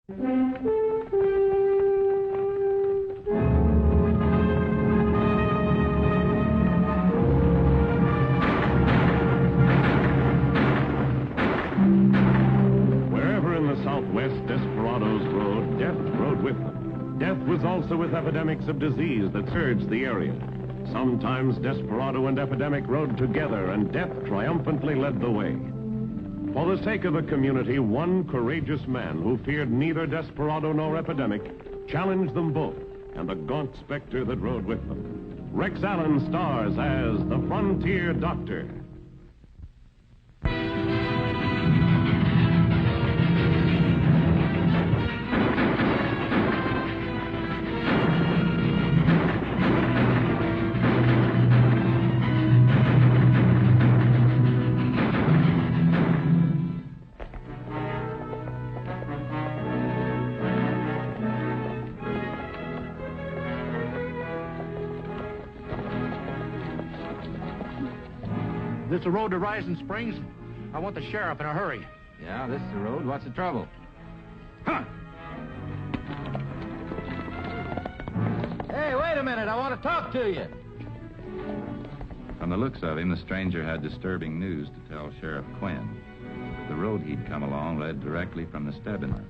Wherever in the Southwest desperados rode, death rode with them. Death was also with epidemics of disease that surged the area. Sometimes desperado and epidemic rode together, and death triumphantly led the way. For the sake of the community, one courageous man who feared neither desperado nor epidemic challenged them both, and the gaunt specter that rode with them. Rex Allen stars as the Frontier Doctor. This the road to Rising Springs? I want the sheriff in a hurry. Yeah, this is the road. What's the trouble? Huh! Hey, wait a minute. I want to talk to you. From the looks of him, the stranger had disturbing news to tell Sheriff Quinn. The road he'd come along led directly from the Stebbins.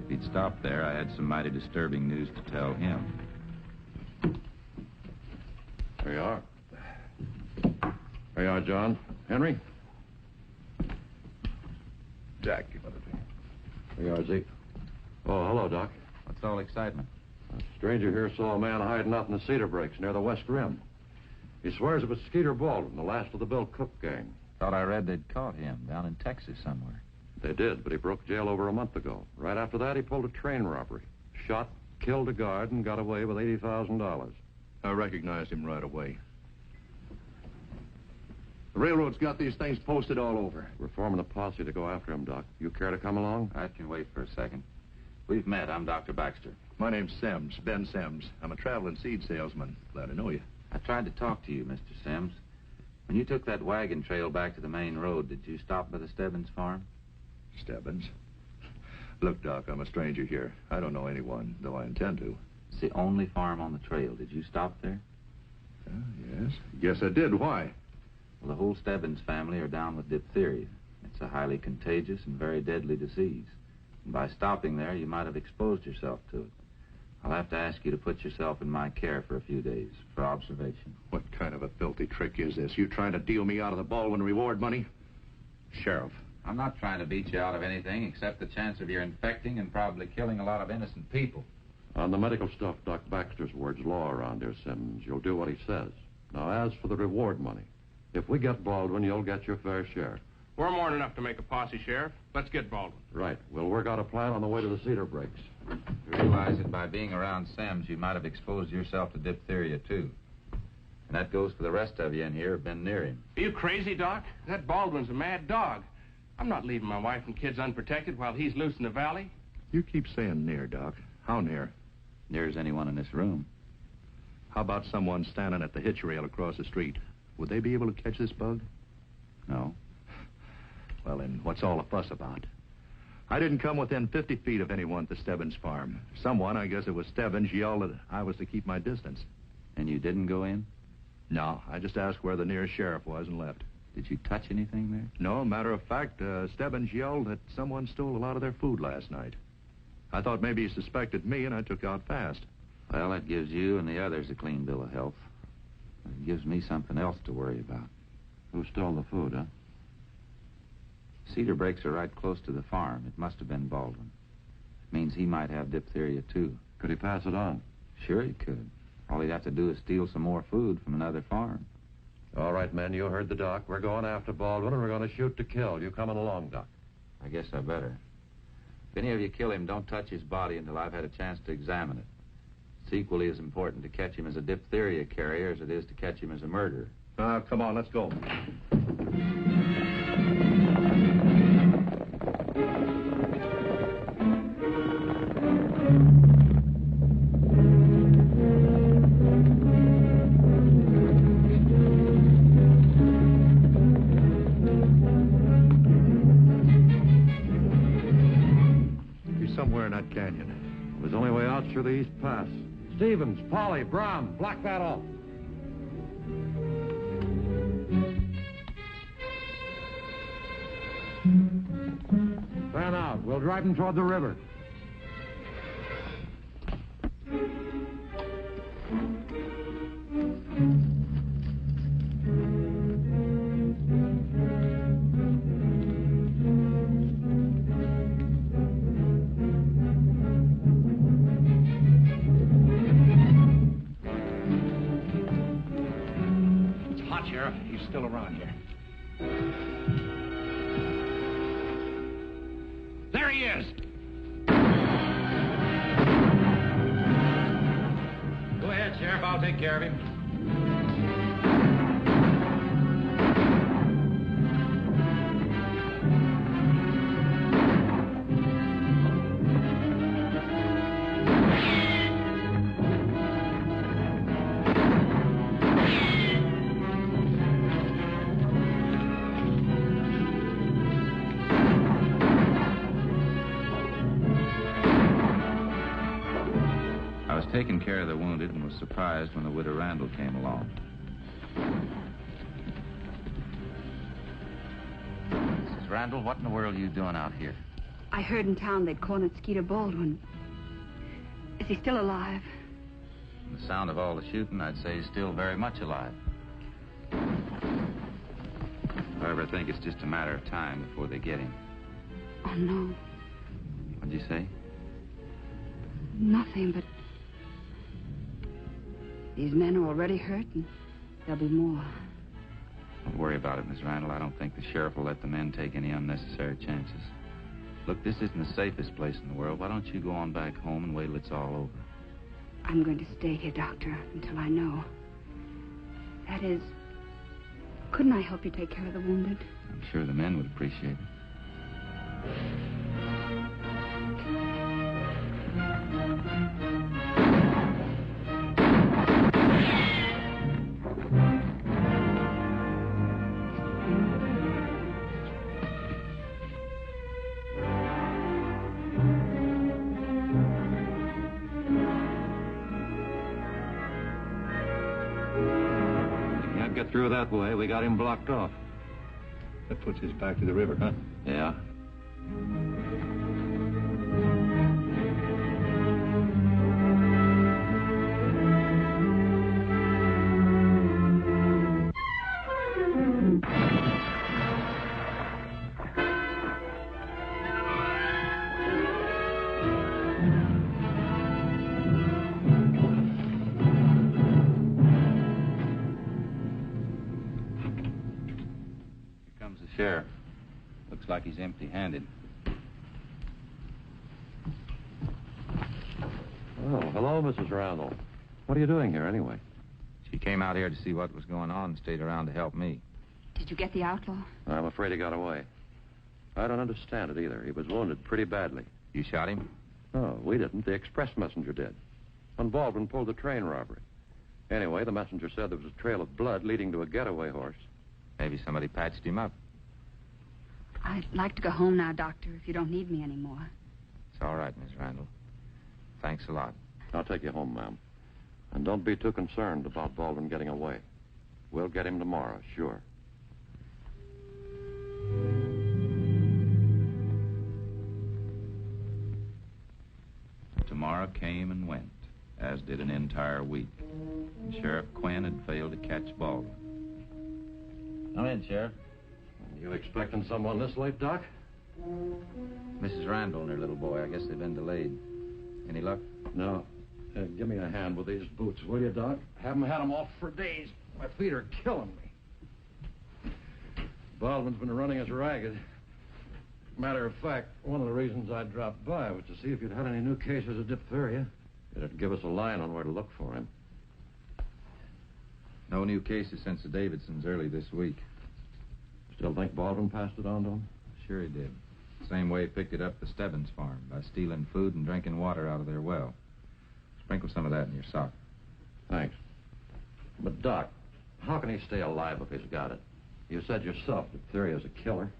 If he'd stopped there, I had some mighty disturbing news to tell him. There you are. There you are, John. Henry? Jack, you better be. There you are, Zeke. Oh, hello, Doc. What's all excitement? A stranger here saw a man hiding out in the cedar breaks near the West Rim. He swears it was Skeeter Baldwin, the last of the Bill Cook gang. Thought I read they'd caught him down in Texas somewhere. They did, but he broke jail over a month ago. Right after that, he pulled a train robbery. Shot, killed a guard, and got away with $80,000. I recognized him right away. The railroad's got these things posted all over. We're forming a posse to go after him, Doc. You care to come along? I can wait for a second. We've met. I'm Dr. Baxter. My name's Sims, Ben Sims. I'm a traveling seed salesman. Glad to know you. I tried to talk to you, Mr. Sims. When you took that wagon trail back to the main road, did you stop by the Stebbins farm? Stebbins? Look, Doc, I'm a stranger here. I don't know anyone, though I intend to. It's the only farm on the trail. Did you stop there? Yes. Yes, I did. Why? Well, the whole Stebbins family are down with diphtheria. It's a highly contagious and very deadly disease. And by stopping there, you might have exposed yourself to it. I'll have to ask you to put yourself in my care for a few days for observation. What kind of a filthy trick is this? You trying to deal me out of the Baldwin reward money? Sheriff. I'm not trying to beat you out of anything except the chance of your infecting and probably killing a lot of innocent people. On the medical stuff, Doc Baxter's word's law around here, Sims. You'll do what he says. Now, as for the reward money, if we get Baldwin, you'll get your fair share. We're more than enough to make a posse, Sheriff. Let's get Baldwin. Right. We'll work out a plan on the way to the cedar breaks. You realize that by being around Sims, you might have exposed yourself to diphtheria, too. And that goes for the rest of you in here who've been near him. Are you crazy, Doc? That Baldwin's a mad dog. I'm not leaving my wife and kids unprotected while he's loose in the valley. You keep saying near, Doc. How near? Near as anyone in this room. How about someone standing at the hitch rail across the street? Would they be able to catch this bug? No. Well, then, what's all the fuss about? I didn't come within 50 feet of anyone at the Stebbins farm. Someone, I guess it was Stebbins, yelled that I was to keep my distance. And you didn't go in? No, I just asked where the nearest sheriff was and left. Did you touch anything there? No, matter of fact, Stebbins yelled that someone stole a lot of their food last night. I thought maybe he suspected me, and I took out fast. Well, that gives you and the others a clean bill of health. It gives me something else to worry about. Who stole the food, huh? Cedar breaks are right close to the farm. It must have been Baldwin. It means he might have diphtheria, too. Could he pass it on? Sure he could. All he'd have to do is steal some more food from another farm. All right, men, you heard the doc. We're going after Baldwin, and we're going to shoot to kill. You coming along, Doc? I guess I better. If any of you kill him, don't touch his body until I've had a chance to examine it. It's equally as important to catch him as a diphtheria carrier as it is to catch him as a murderer. Come on, let's go. He's somewhere in that canyon. It was the only way out through the East Pass. Stevens, Polly, Brown, block that off. Fan out. We'll drive them toward the river. It's hot, Sheriff. He's still around here. There he is! Go ahead, Sheriff. I'll take care of him. Taking care of the wounded and was surprised when the widow Randall came along. Mrs. Randall, what in the world are you doing out here? I heard in town they'd cornered Skeeter Baldwin. Is he still alive? From the sound of all the shooting, I'd say he's still very much alive. However, I think it's just a matter of time before they get him. Oh, no. What'd you say? Nothing, but... these men are already hurt, and there'll be more. Don't worry about it, Miss Randall. I don't think the sheriff will let the men take any unnecessary chances. Look, this isn't the safest place in the world. Why don't you go on back home and wait till it's all over? I'm going to stay here, Doctor, until I know. That is, couldn't I help you take care of the wounded? I'm sure the men would appreciate it. Get through that way. We got him blocked off. That puts us back to the river, huh? Yeah. Sheriff. Looks like he's empty-handed. Oh, hello, Mrs. Randall. What are you doing here, anyway? She came out here to see what was going on and stayed around to help me. Did you get the outlaw? I'm afraid he got away. I don't understand it either. He was wounded pretty badly. You shot him? No, we didn't. The express messenger did. When Baldwin pulled the train robbery. Anyway, the messenger said there was a trail of blood leading to a getaway horse. Maybe somebody patched him up. I'd like to go home now, Doctor, if you don't need me anymore. It's all right, Miss Randall. Thanks a lot. I'll take you home, ma'am. And don't be too concerned about Baldwin getting away. We'll get him tomorrow, sure. Tomorrow came and went, as did an entire week. And Sheriff Quinn had failed to catch Baldwin. Come in, Sheriff. You expecting someone this late, Doc? Mrs. Randall and her little boy. I guess they've been delayed. Any luck? No. Give me a hand with these boots, will you, Doc? Haven't had them off for days. My feet are killing me. Baldwin's been running us ragged. Matter of fact, one of the reasons I dropped by was to see if you'd had any new cases of diphtheria. It'd give us a line on where to look for him. No new cases since the Davidsons early this week. Still think Baldwin passed it on to him? Sure he did. Same way he picked it up the Stebbins farm, by stealing food and drinking water out of their well. Sprinkle some of that in your sock. Thanks. But, Doc, how can he stay alive if he's got it? You said yourself diphtheria is a killer.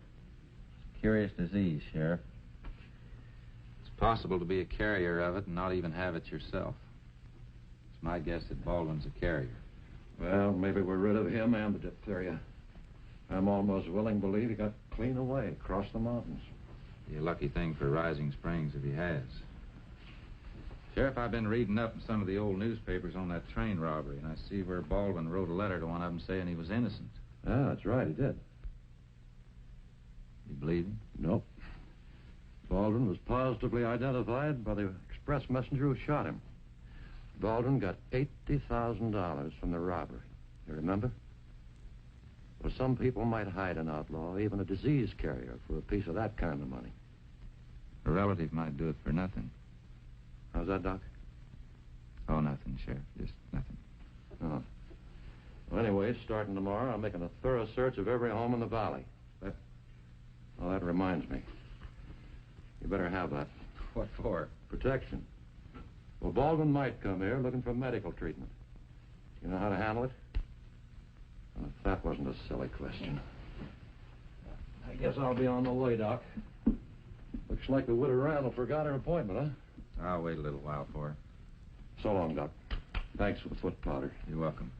Curious disease, Sheriff. It's Possible to be a carrier of it and not even have it yourself. It's my guess that Baldwin's a carrier. Well, maybe we're rid of him and the diphtheria. I'm almost willing to believe he got clean away across the mountains. Be a lucky thing for Rising Springs if he has. Sheriff, I've been reading up in some of the old newspapers on that train robbery, and I see where Baldwin wrote a letter to one of them saying he was innocent. Ah, that's right, he did. You believe him? Nope. Baldwin was positively identified by the express messenger who shot him. Baldwin got $80,000 from the robbery. You remember? Well, some people might hide an outlaw, even a disease carrier, for a piece of that kind of money. A relative might do it for nothing. How's that, Doc? Oh, nothing, Sheriff. Just nothing. Oh. Well, anyway, starting tomorrow, I'm making a thorough search of every home in the valley. Well, that reminds me. You better have that. What for? Protection. Well, Baldwin might come here looking for medical treatment. You know how to handle it? Well, if that wasn't a silly question. I guess I'll be on the way, Doc. Looks like the widow Randall forgot her appointment, huh? I'll wait a little while for her. So long, Doc. Thanks for the foot powder. You're welcome.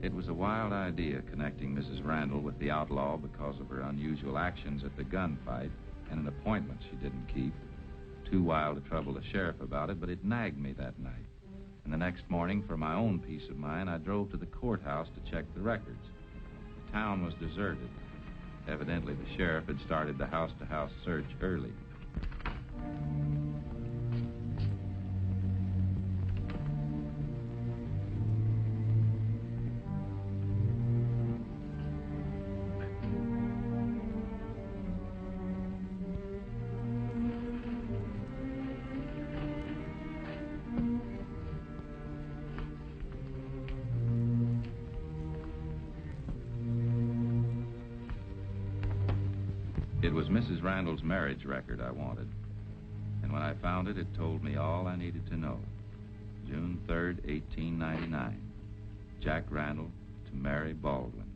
It was a wild idea connecting Mrs. Randall with the outlaw because of her unusual actions at the gunfight and an appointment she didn't keep. Too wild to trouble the sheriff about it, but it nagged me that night. And the next morning, for my own peace of mind, I drove to the courthouse to check the records. The town was deserted. Evidently, the sheriff had started the house-to-house search early. It was Mrs. Randall's marriage record I wanted. And when I found it, it told me all I needed to know. June 3rd, 1899. Jack Randall to Mary Baldwin.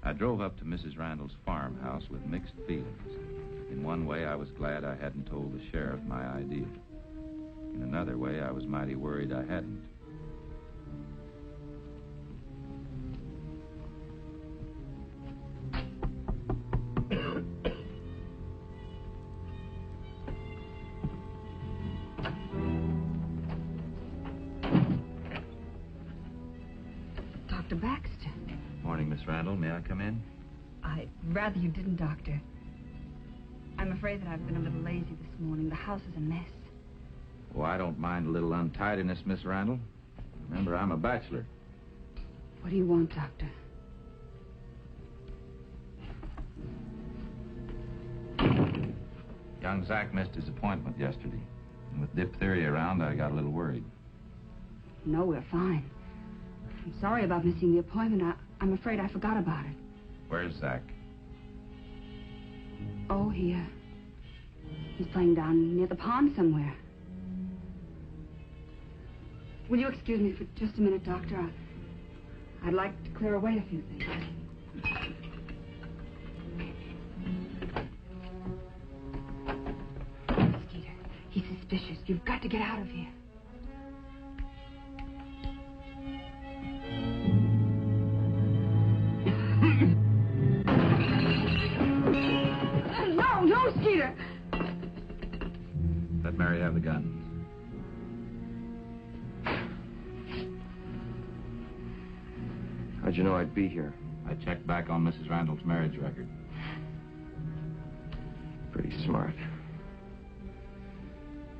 I drove up to Mrs. Randall's farmhouse with mixed feelings. In one way, I was glad I hadn't told the sheriff my idea. In another way, I was mighty worried I hadn't. Dr. Baxter. Morning, Miss Randall. May I come in? I'd rather you didn't, Doctor. I'm afraid that I've been a little lazy this morning. The house is a mess. Oh, I don't mind a little untidiness, Miss Randall. Remember, I'm a bachelor. What do you want, Doctor? Young Zach missed his appointment yesterday. And with diphtheria around, I got a little worried. No, we're fine. I'm sorry about missing the appointment. I'm afraid I forgot about it. Where's Zach? Oh, he's playing down near the pond somewhere. Will you excuse me for just a minute, Doctor? I'd like to clear away a few things. Skeeter, he's suspicious. You've got to get out of here. No, Skeeter! Let Mary have the gun. How'd you know I'd be here? I checked back on Mrs. Randall's marriage record. Pretty smart.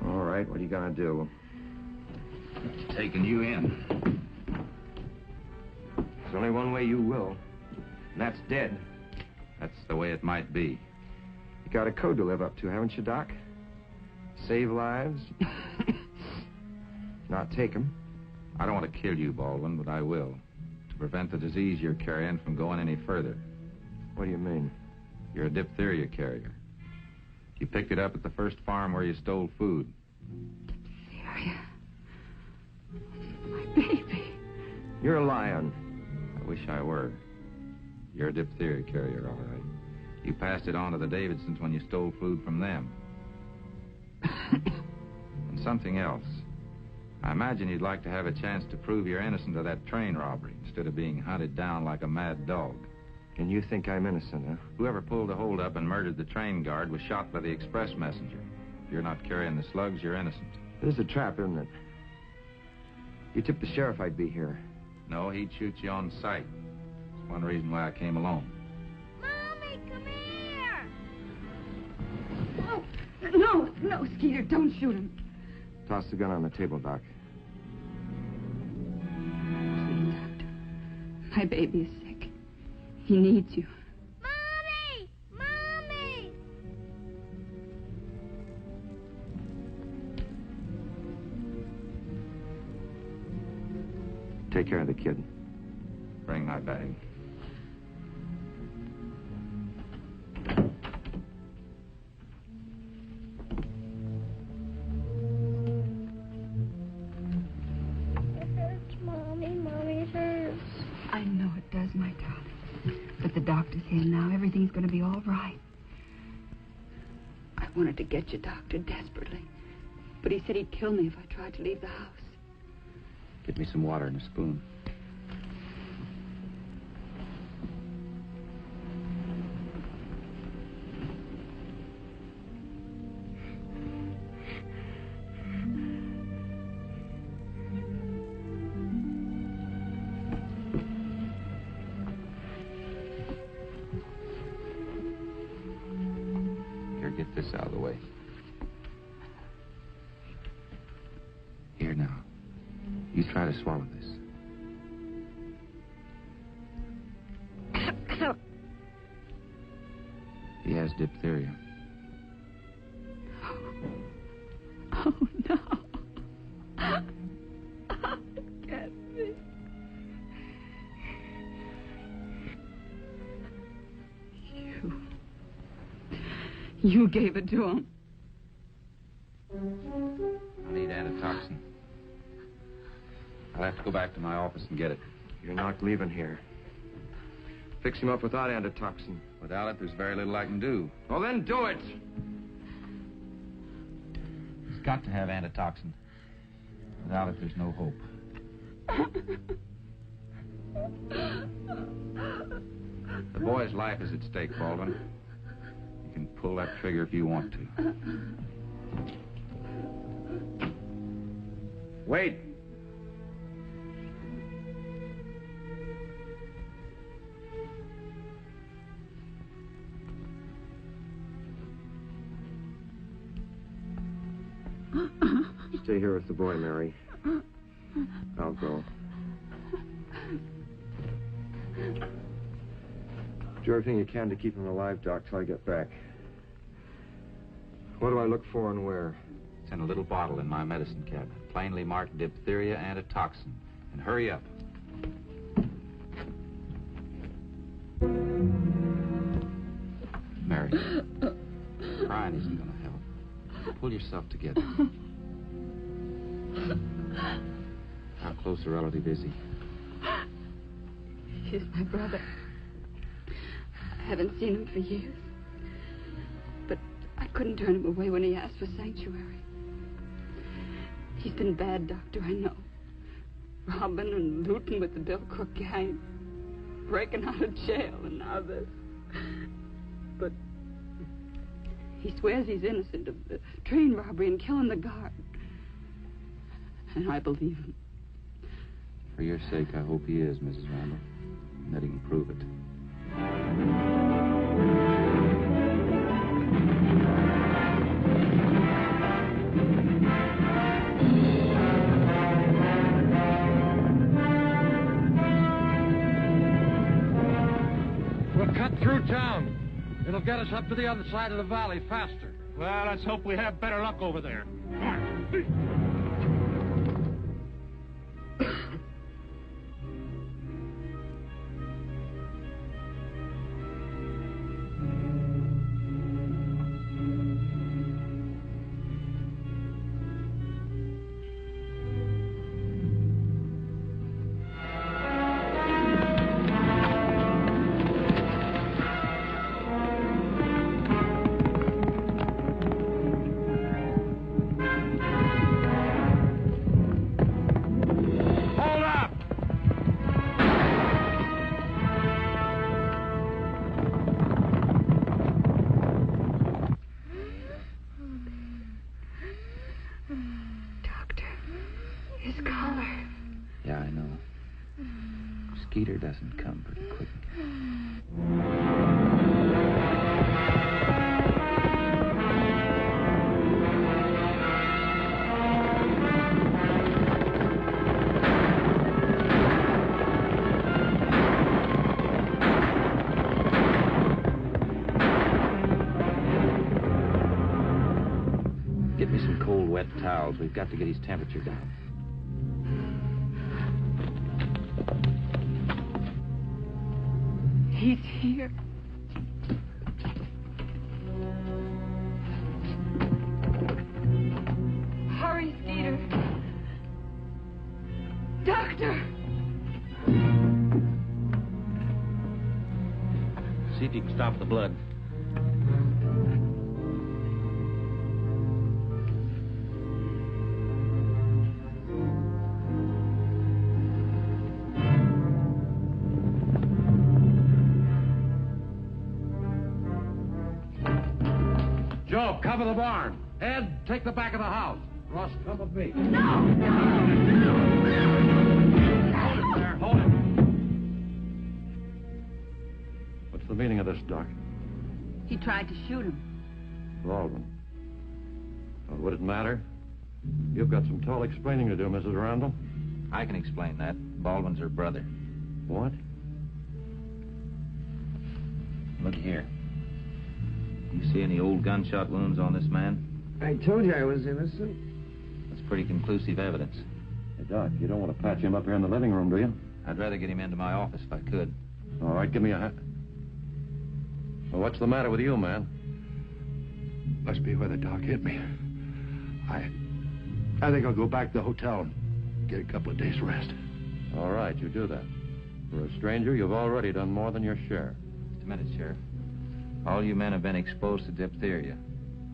All right, what are you gonna do? Taking you in. There's only one way you will, and that's dead. That's the way it might be. You got a code to live up to, haven't you, Doc? Save lives. Not take them. I don't want to kill you, Baldwin, but I will. To prevent the disease you're carrying from going any further. What do you mean? You're a diphtheria carrier. You picked it up at the first farm where you stole food. Diphtheria. My baby. You're a lion. I wish I were. You're a diphtheria carrier, all right. You passed it on to the Davidsons when you stole food from them. And something else. I imagine you'd like to have a chance to prove you're innocent of that train robbery instead of being hunted down like a mad dog. And you think I'm innocent, huh? Whoever pulled the holdup and murdered the train guard was shot by the express messenger. If you're not carrying the slugs, you're innocent. This is a trap, isn't it? You tipped the sheriff I'd be here. No, he'd shoot you on sight. That's one reason why I came alone. Mommy, come here! Oh, no, Skeeter, don't shoot him. Toss the gun on the table, Doc. Please, Doctor. My baby is sick. He needs you. Mommy! Mommy! Take care of the kid. Bring my bag. It hurts, Mommy. Mommy, it hurts. I know it does, my darling. But the doctor's here now. Everything's going to be all right. I wanted to get you, Doctor, desperately. But he said he'd kill me if I tried to leave the house. Get me some water and a spoon. Get this out of the way. Here now. You try to swallow this. He has diphtheria. Oh, no. Get me. You gave it to him. I need antitoxin. I'll have to go back to my office and get it. You're not leaving here. Fix him up without antitoxin. Without it, there's very little I can do. Well, then do it! He's got to have antitoxin. Without it, there's no hope. The boy's life is at stake, Baldwin. You can pull that trigger if you want to. Wait! Stay here with the boy, Mary. I'll go. Do everything you can to keep him alive, Doc, till I get back. What do I look for and where? It's in a little bottle in my medicine cabinet. Plainly marked diphtheria antitoxin. And hurry up. Mary, crying isn't going to help. Pull yourself together. How close a relative is he? He's my brother. I haven't seen him for years. But I couldn't turn him away when he asked for sanctuary. He's been bad, Doctor, I know. Robbing and looting with the Bill Crook gang. Breaking out of jail and now this. But he swears he's innocent of the train robbery and killing the guard. And I believe him. For your sake, I hope he is, Mrs. Randall. And that he can prove it. We'll cut through town. It'll get us up to the other side of the valley faster. Well, let's hope we have better luck over there. Come on. His collar. Yeah, I know. Skeeter doesn't come pretty quick. Get me some cold, wet towels. We've got to get his temperature down. He's here. Hurry, Skeeter. Doctor! See if you can stop the blood. Joe, cover the barn. Ed, take the back of the house. Ross, come with me. No! Hold it there, hold it. What's the meaning of this, Doc? He tried to shoot him. Baldwin. Well, would it matter? You've got some tall explaining to do, Mrs. Randall. I can explain that. Baldwin's her brother. What? Look here. You see any old gunshot wounds on this man? I told you I was innocent. That's pretty conclusive evidence. Hey, Doc, you don't want to patch him up here in the living room, do you? I'd rather get him into my office if I could. All right, give me a hat. Well, what's the matter with you, man? Must be where the doc hit me. I think I'll go back to the hotel and get a couple of days rest. All right, you do that. For a stranger, you've already done more than your share. Just a minute, Sheriff. All you men have been exposed to diphtheria.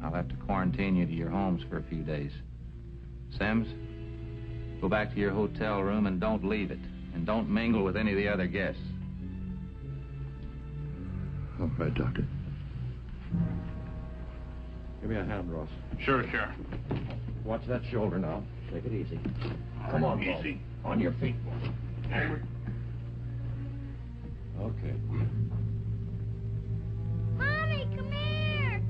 I'll have to quarantine you to your homes for a few days. Sims, go back to your hotel room and don't leave it. And don't mingle with any of the other guests. All right, Doctor. Give me a hand, Ross. Sure, Sheriff. Watch that shoulder now. Take it easy. Come on, Easy. On your feet, boy. Okay. Mommy, come here!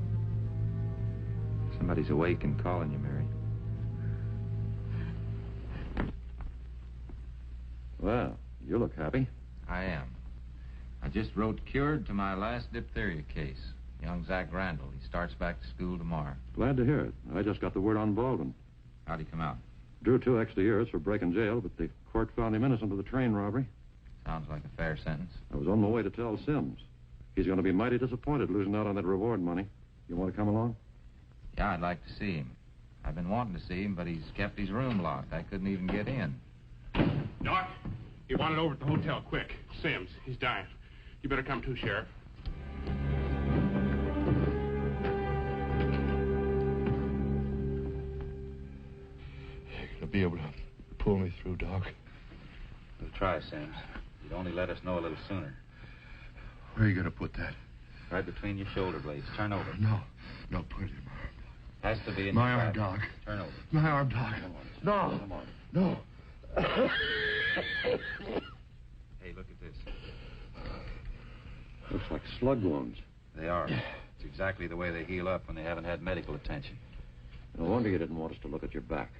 Somebody's awake and calling you, Mary. Well, you look happy. I am. I just wrote cured to my last diphtheria case. Young Zach Randall. He starts back to school tomorrow. Glad to hear it. I just got the word on Baldwin. How'd he come out? Drew 2 extra years for breaking jail, but the court found him innocent of the train robbery. Sounds like a fair sentence. I was on my way to tell Sims. He's going to be mighty disappointed losing out on that reward money. You want to come along? Yeah, I'd like to see him. I've been wanting to see him, but he's kept his room locked. I couldn't even get in. Doc, you want it over at the hotel, quick. Sims, he's dying. You better come too, Sheriff. You're going to be able to pull me through, Doc. We'll try, Sims. You'd only let us know a little sooner. Where are you going to put that? Right between your shoulder blades. Turn over. No, put it in my arm. Has to be in My your arm, back. Doc. Turn over. My arm, Doc. No. Come on. No. Hey, look at this. Looks like slug wounds. They are. It's exactly the way they heal up when they haven't had medical attention. No wonder you didn't want us to look at your back.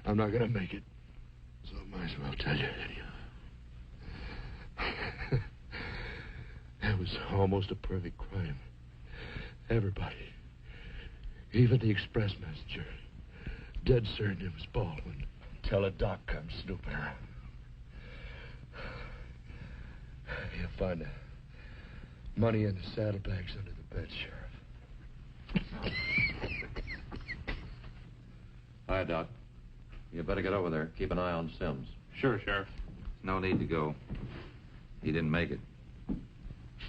I'm not going to make it. So I might as well tell you anyhow. That was almost a perfect crime. Everybody, even the express messenger, dead certain it was Baldwin. Till a doc comes snooping around. You'll find the money in the saddlebags under the bed, Sheriff. Hi, Doc. You better get over there. Keep an eye on Sims. Sure, Sheriff. No need to go. He didn't make it.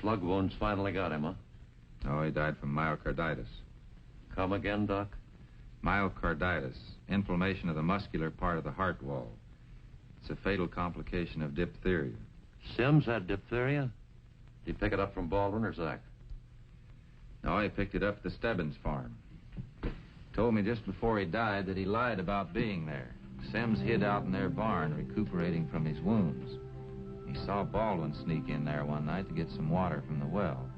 Slug wounds finally got him, huh? No, he died from myocarditis. Come again, Doc? Myocarditis, inflammation of the muscular part of the heart wall. It's a fatal complication of diphtheria. Sims had diphtheria? Did he pick it up from Baldwin or Zach? No, he picked it up at the Stebbins farm. Told me just before he died that he lied about being there. Sims hid out in their barn, recuperating from his wounds. He saw Baldwin sneak in there one night to get some water from the well.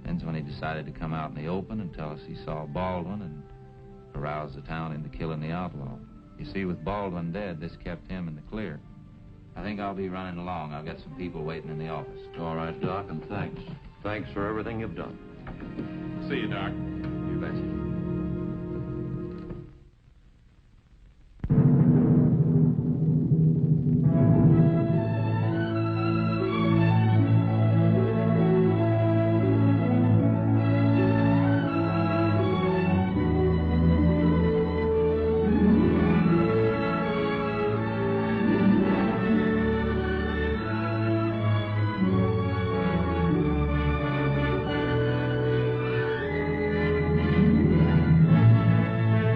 Then's when he decided to come out in the open and tell us he saw Baldwin and arouse the town into killing the outlaw. You see, with Baldwin dead, this kept him in the clear. I think I'll be running along. I've got some people waiting in the office. All right, Doc, and thanks. Thanks for everything you've done. See you, Doc.